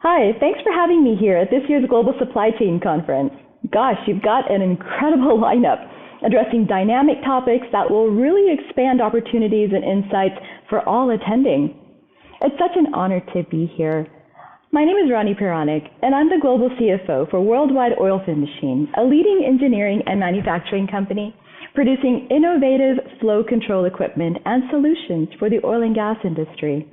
Hi, thanks for having me here at this year's Global Supply Chain Conference. Gosh, you've got an incredible lineup addressing dynamic topics that will really expand opportunities and insights for all attending. It's such an honor to be here. My name is Rani Puranik, and I'm the Global CFO for Worldwide Oilfield Machine, a leading engineering and manufacturing company producing innovative flow control equipment and solutions for the oil and gas industry.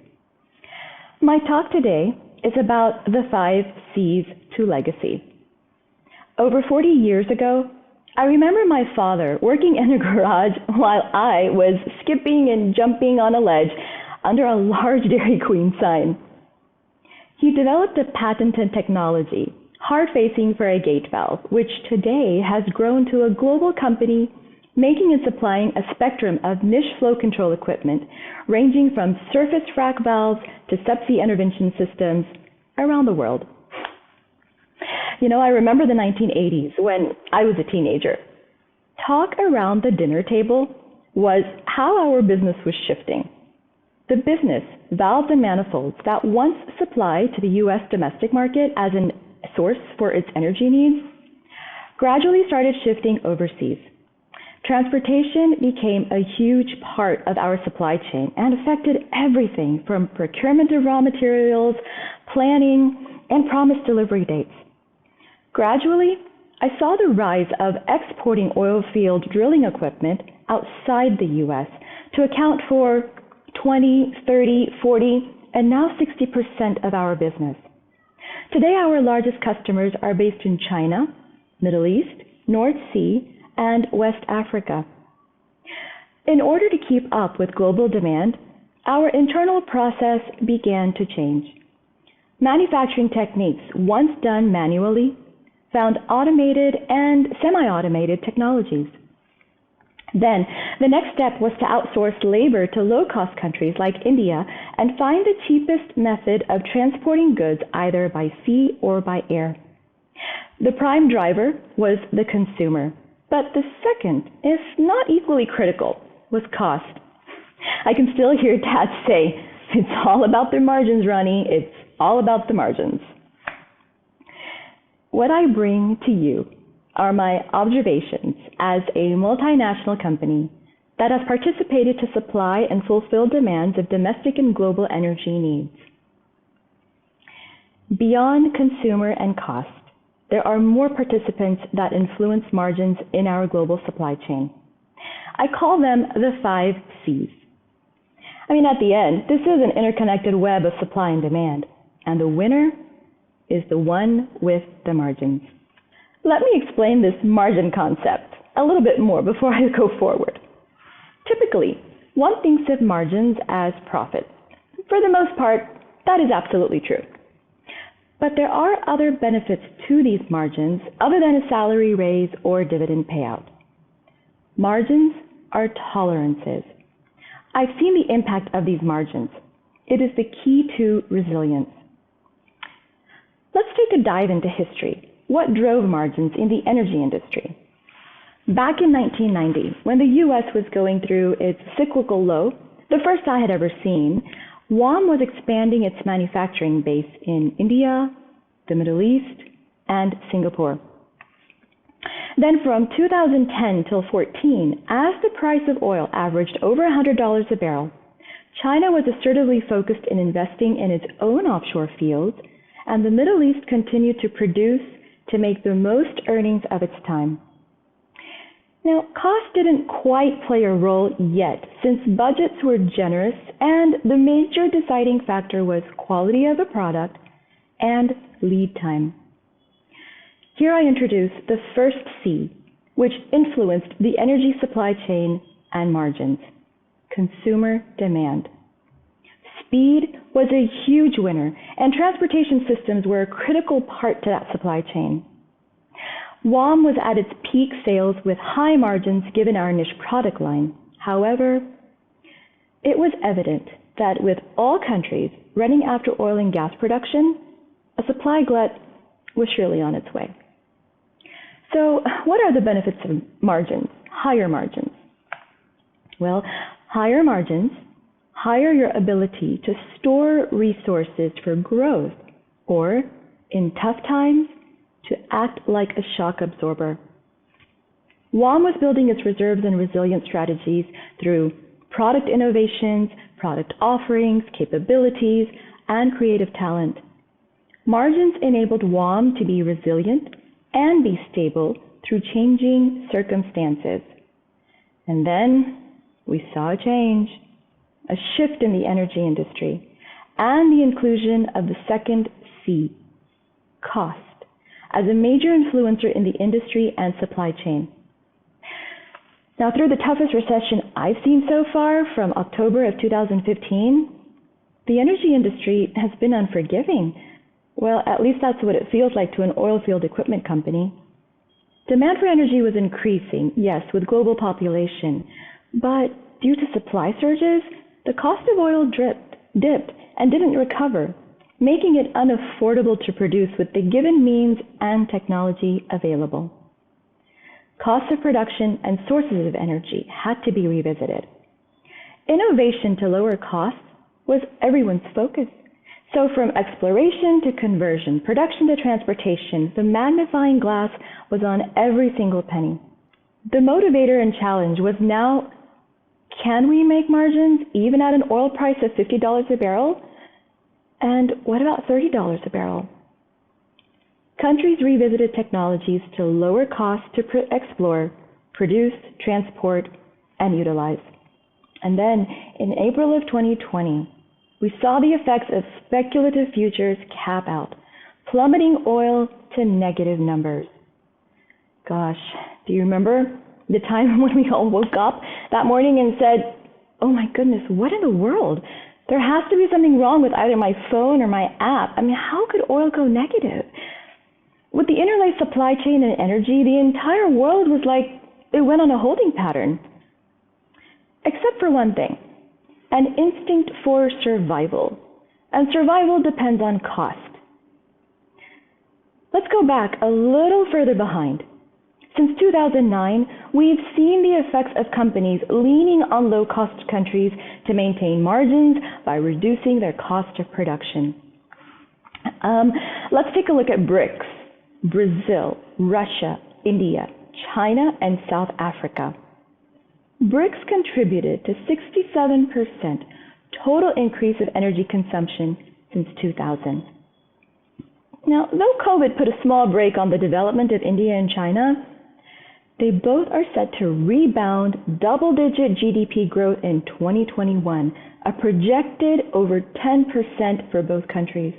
My talk today is about the 5 C's to legacy. Over 40 years ago, I remember my father working in a garage while I was skipping and jumping on a ledge under a large Dairy Queen sign. He developed a patented technology, hard-facing for a gate valve, which today has grown to a global company making and supplying a spectrum of niche flow control equipment, ranging from surface frac valves to subsea intervention systems around the world. I remember the 1980s when I was a teenager. Talk around the dinner table was how our business was shifting. The business, valves and manifolds, that once supplied to the U.S. domestic market as a source for its energy needs, gradually started shifting overseas. Transportation became a huge part of our supply chain and affected everything from procurement of raw materials, planning, and promised delivery dates. Gradually, I saw the rise of exporting oil field drilling equipment outside the U.S. to account for 20, 30, 40, and now 60% of our business. Today, our largest customers are based in China, Middle East, North Sea, and West Africa. In order to keep up with global demand, our internal process began to change. Manufacturing techniques once done manually found automated and semi-automated technologies. Then, the next step was to outsource labor to low-cost countries like India and find the cheapest method of transporting goods either by sea or by air. The prime driver was the consumer. But the second, if not equally critical, was cost. I can still hear Dad say, "It's all about the margins, Ronnie. It's all about the margins." What I bring to you are my observations as a multinational company that has participated to supply and fulfill demands of domestic and global energy needs. Beyond consumer and cost, there are more participants that influence margins in our global supply chain. I call them the 5 C's. At the end, this is an interconnected web of supply and demand, and the winner is the one with the margins. Let me explain this margin concept a little bit more before I go forward. Typically, one thinks of margins as profit. For the most part, that is absolutely true. But there are other benefits to these margins other than a salary raise or dividend payout. Margins are tolerances. I've seen the impact of these margins. It is the key to resilience. Let's take a dive into history. What drove margins in the energy industry? Back in 1990, when the U.S. was going through its cyclical low, the first I had ever seen, WOM was expanding its manufacturing base in India, the Middle East, and Singapore. Then from 2010 till 14, as the price of oil averaged over $100 a barrel, China was assertively focused in investing in its own offshore fields, and the Middle East continued to produce to make the most earnings of its time. Now, cost didn't quite play a role yet, since budgets were generous and the major deciding factor was quality of the product and lead time. Here I introduce the first C, which influenced the energy supply chain and margins: consumer demand. Speed was a huge winner, and transportation systems were a critical part to that supply chain. WOM was at its peak sales with high margins given our niche product line. However, it was evident that with all countries running after oil and gas production, a supply glut was surely on its way. So what are the benefits of margins, higher margins? Well, higher margins higher your ability to store resources for growth or, in tough times, to act like a shock absorber. WOM was building its reserves and resilience strategies through product innovations, product offerings, capabilities, and creative talent. Margins enabled WOM to be resilient and be stable through changing circumstances. And then we saw a change, a shift in the energy industry, and the inclusion of the second C, cost, as a major influencer in the industry and supply chain. Now, through the toughest recession I've seen so far, from October of 2015, the energy industry has been unforgiving. Well, at least that's what it feels like to an oilfield equipment company. Demand for energy was increasing, yes, with global population, but due to supply surges, the cost of oil dipped and didn't recover, making it unaffordable to produce with the given means and technology available. Costs of production and sources of energy had to be revisited. Innovation to lower costs was everyone's focus. So from exploration to conversion, production to transportation, the magnifying glass was on every single penny. The motivator and challenge was now, can we make margins even at an oil price of $50 a barrel? And what about $30 a barrel? Countries revisited technologies to lower costs to explore, produce, transport, and utilize. And then, in April of 2020, we saw the effects of speculative futures cap out, plummeting oil to negative numbers. Gosh, do you remember the time when we all woke up that morning and said, oh my goodness, what in the world? There has to be something wrong with either my phone or my app. I mean, how could oil go negative? With the interlaced supply chain and energy, the entire world was like it went on a holding pattern. Except for one thing, an instinct for survival. And survival depends on cost. Let's go back a little further behind. Since 2009, we've seen the effects of companies leaning on low-cost countries to maintain margins by reducing their cost of production. Let's take a look at BRICS: Brazil, Russia, India, China, and South Africa. BRICS contributed to 67% total increase of energy consumption since 2000. Now, though COVID put a small brake on the development of India and China, they both are set to rebound double-digit GDP growth in 2021, a projected over 10% for both countries.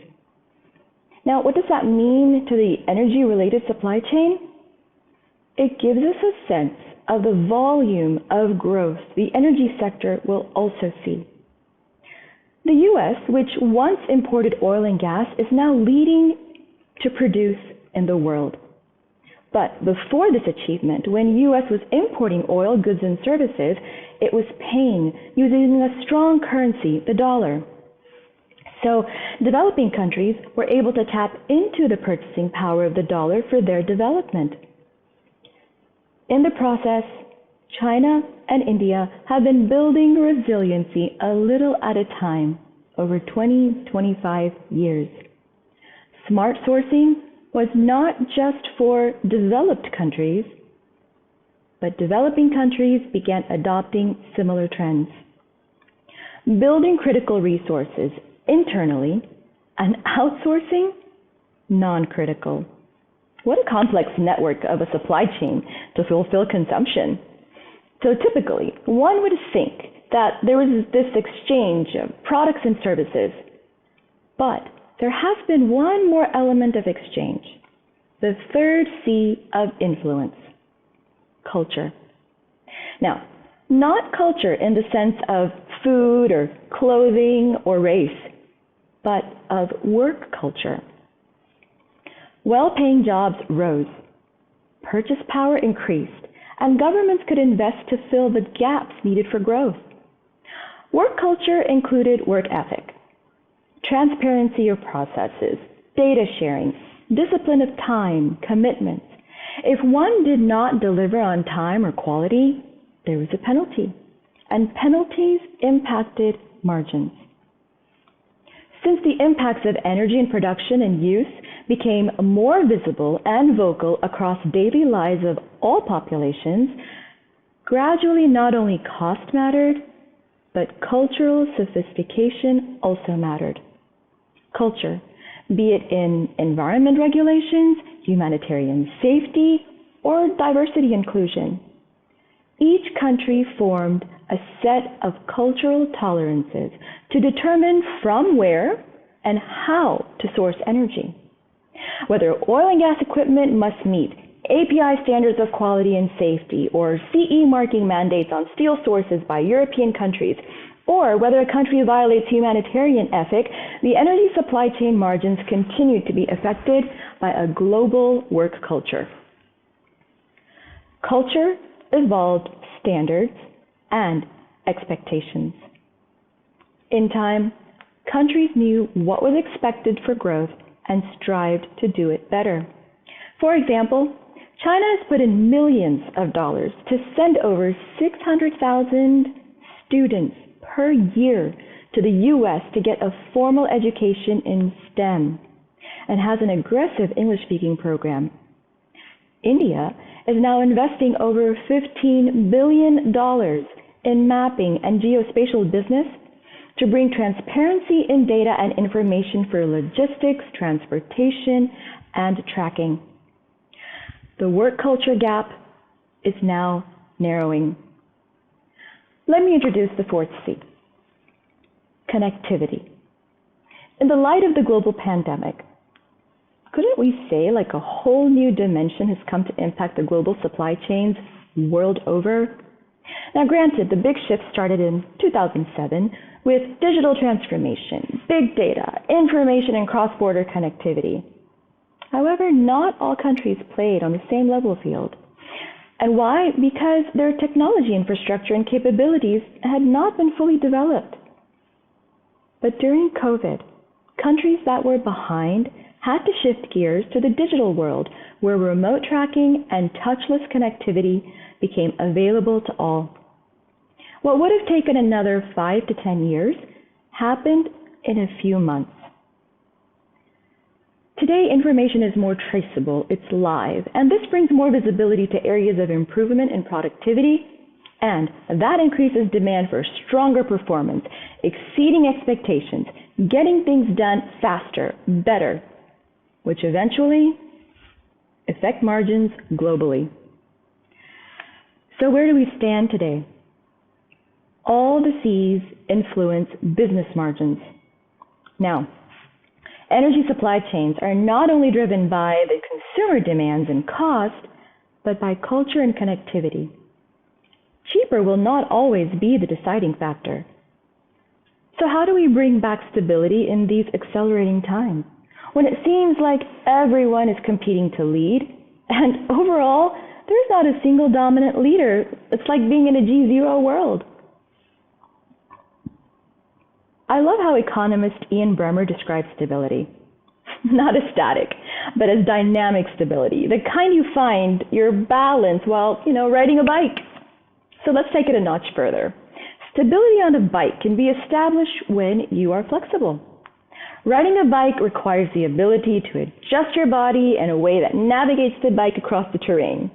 Now, what does that mean to the energy-related supply chain? It gives us a sense of the volume of growth the energy sector will also see. The U.S., which once imported oil and gas, is now leading to produce in the world. But before this achievement, when the U.S. was importing oil, goods, and services, it was paying using a strong currency, the dollar. So developing countries were able to tap into the purchasing power of the dollar for their development. In the process, China and India have been building resiliency a little at a time over 20-25 years. Smart sourcing was not just for developed countries, but developing countries began adopting similar trends. Building critical resources internally and outsourcing non-critical. What a complex network of a supply chain to fulfill consumption. So typically, one would think that there was this exchange of products and services, but there has been one more element of exchange, the third C of influence, culture. Now, not culture in the sense of food or clothing or race, but of work culture. Well-paying jobs rose, purchase power increased, and governments could invest to fill the gaps needed for growth. Work culture included work ethic, transparency of processes, data sharing, discipline of time, commitments. If one did not deliver on time or quality, there was a penalty, and penalties impacted margins. Since the impacts of energy in production and use became more visible and vocal across daily lives of all populations, gradually not only cost mattered, but cultural sophistication also mattered. Culture, be it in environment regulations, humanitarian safety, or diversity inclusion. Each country formed a set of cultural tolerances to determine from where and how to source energy. Whether oil and gas equipment must meet API standards of quality and safety, or CE marking mandates on steel sources by European countries, or whether a country violates humanitarian ethic, the energy supply chain margins continue to be affected by a global work culture. Culture evolved standards and expectations. In time, countries knew what was expected for growth and strived to do it better. For example, China has put in millions of dollars to send over 600,000 students per year to the US to get a formal education in STEM and has an aggressive English-speaking program. India is now investing over $15 billion in mapping and geospatial business to bring transparency in data and information for logistics, transportation, and tracking. The work culture gap is now narrowing. Let me introduce the fourth C, connectivity. In the light of the global pandemic, couldn't we say like a whole new dimension has come to impact the global supply chains world over? Now granted, the big shift started in 2007 with digital transformation, big data, information and cross-border connectivity. However, not all countries played on the same level field. And why? Because their technology infrastructure and capabilities had not been fully developed. But during COVID, countries that were behind had to shift gears to the digital world, where remote tracking and touchless connectivity became available to all. What would have taken another 5 to 10 years happened in a few months. Today, information is more traceable, it's live, and this brings more visibility to areas of improvement in productivity, and that increases demand for stronger performance, exceeding expectations, getting things done faster, better, which eventually affect margins globally. So where do we stand today? All the C's influence business margins. Now, energy supply chains are not only driven by the consumer demands and cost, but by culture and connectivity. Cheaper will not always be the deciding factor. So how do we bring back stability in these accelerating times, when it seems like everyone is competing to lead, and overall, there's not a single dominant leader? It's like being in a G0 world. I love how economist Ian Bremmer describes stability. Not as static, but as dynamic stability, the kind you find your balance while, riding a bike. So let's take it a notch further. Stability on a bike can be established when you are flexible. Riding a bike requires the ability to adjust your body in a way that navigates the bike across the terrain.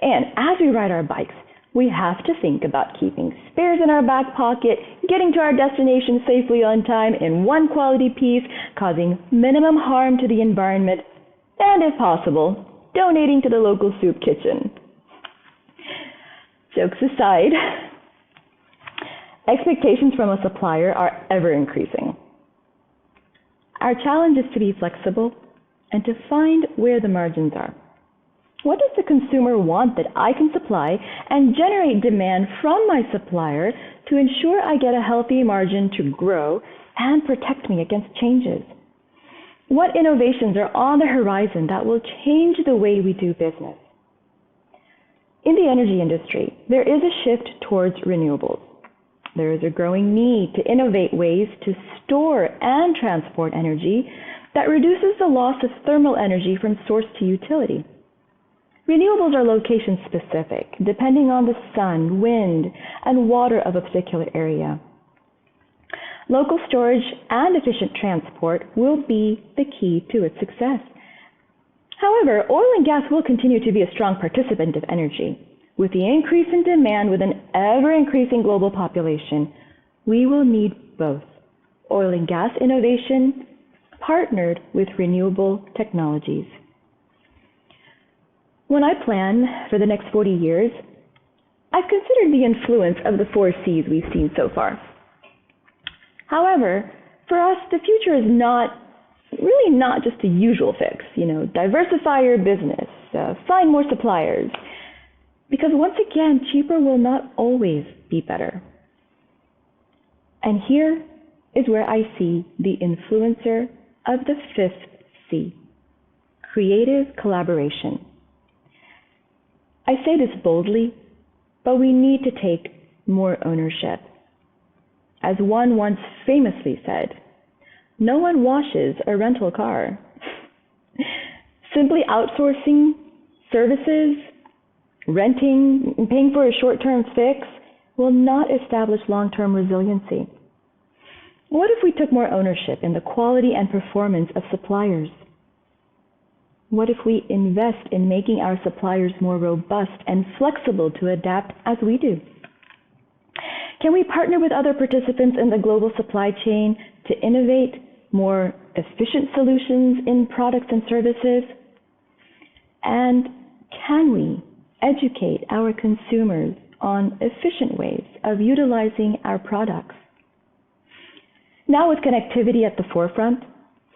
And as we ride our bikes, we have to think about keeping spares in our back pocket, getting to our destination safely on time in one quality piece, causing minimum harm to the environment, and if possible, donating to the local soup kitchen. Jokes aside, expectations from a supplier are ever increasing. Our challenge is to be flexible and to find where the margins are. What does the consumer want that I can supply and generate demand from my supplier to ensure I get a healthy margin to grow and protect me against changes? What innovations are on the horizon that will change the way we do business? In the energy industry, there is a shift towards renewables. There is a growing need to innovate ways to store and transport energy that reduces the loss of thermal energy from source to utility. Renewables are location specific, depending on the sun, wind, and water of a particular area. Local storage and efficient transport will be the key to its success. However, oil and gas will continue to be a strong participant of energy. With the increase in demand with an ever-increasing global population, we will need both oil and gas innovation partnered with renewable technologies. When I plan for the next 40 years, I've considered the influence of the 4 C's we've seen so far. However, for us, the future is really not just a usual fix, diversify your business, find more suppliers, because once again, cheaper will not always be better. And here is where I see the influencer of the 5th C, creative collaboration. I say this boldly, but we need to take more ownership. As one once famously said, no one washes a rental car. Simply outsourcing services, renting, and paying for a short-term fix will not establish long-term resiliency. What if we took more ownership in the quality and performance of suppliers? What if we invest in making our suppliers more robust and flexible to adapt as we do? Can we partner with other participants in the global supply chain to innovate more efficient solutions in products and services? And can we educate our consumers on efficient ways of utilizing our products? Now, with connectivity at the forefront,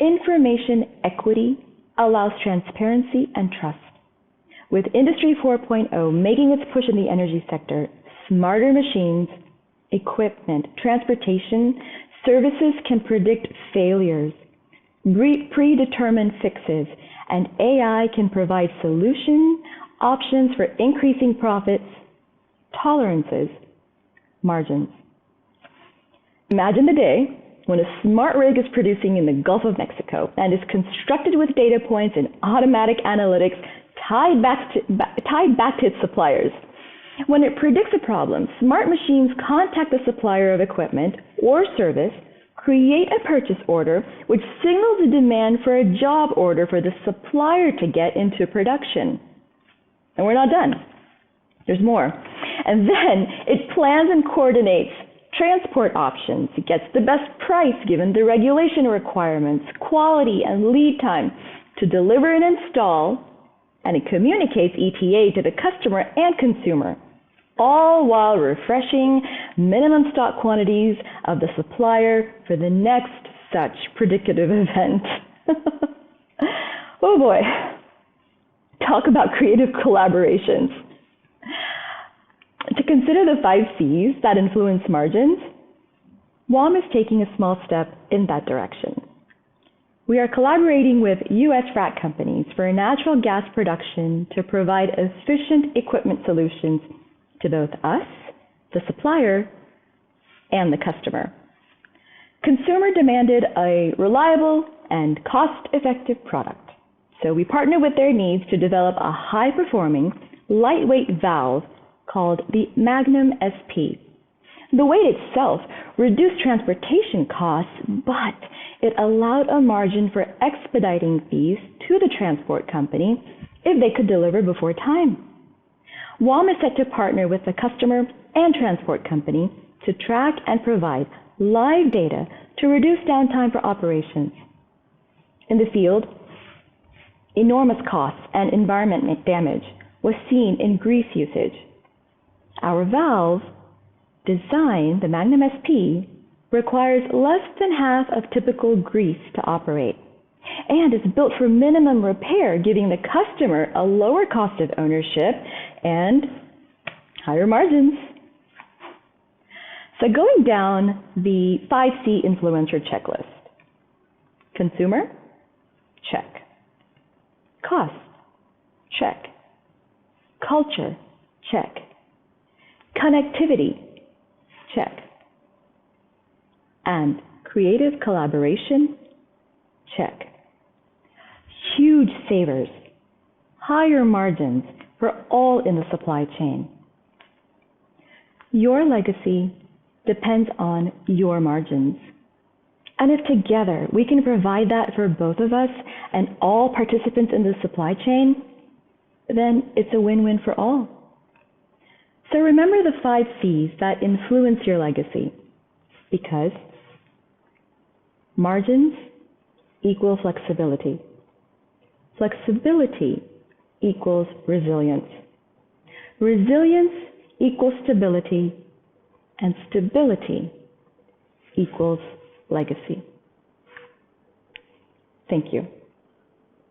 information equity allows transparency and trust. With Industry 4.0 making its push in the energy sector, smarter machines, equipment, transportation, services can predict failures, predetermine fixes, and AI can provide solution options for increasing profits, tolerances, margins. Imagine the day when a smart rig is producing in the Gulf of Mexico and is constructed with data points and automatic analytics tied back to its suppliers. When it predicts a problem, smart machines contact the supplier of equipment or service, create a purchase order, which signals a demand for a job order for the supplier to get into production. And we're not done. There's more. And then it plans and coordinates transport options. It gets the best price given the regulation requirements, quality, and lead time to deliver and install, and it communicates ETA to the customer and consumer, all while refreshing minimum stock quantities of the supplier for the next such predictive event. Oh boy, talk about creative collaborations. To consider the 5 C's that influence margins, WOM is taking a small step in that direction. We are collaborating with U.S. frac companies for natural gas production to provide efficient equipment solutions to both us, the supplier, and the customer. Consumer demanded a reliable and cost-effective product, so we partner with their needs to develop a high-performing, lightweight valve called the Magnum SP. The weight itself reduced transportation costs, but it allowed a margin for expediting fees to the transport company if they could deliver before time. WOM is set to partner with the customer and transport company to track and provide live data to reduce downtime for operations. In the field, enormous costs and environmental damage was seen in grease usage. Our valve, designed the Magnum SP, requires less than half of typical grease to operate and is built for minimum repair, giving the customer a lower cost of ownership and higher margins. So going down the 5C influencer checklist. Consumer? Check. Cost? Check. Culture? Check. Connectivity? Check. And creative collaboration? Check. Huge savers, higher margins for all in the supply chain. Your legacy depends on your margins. And if together we can provide that for both of us and all participants in the supply chain, then it's a win-win for all. So remember the 5 C's that influence your legacy, because margins equal flexibility. Flexibility equals resilience. Resilience equals stability, and stability equals legacy. Thank you.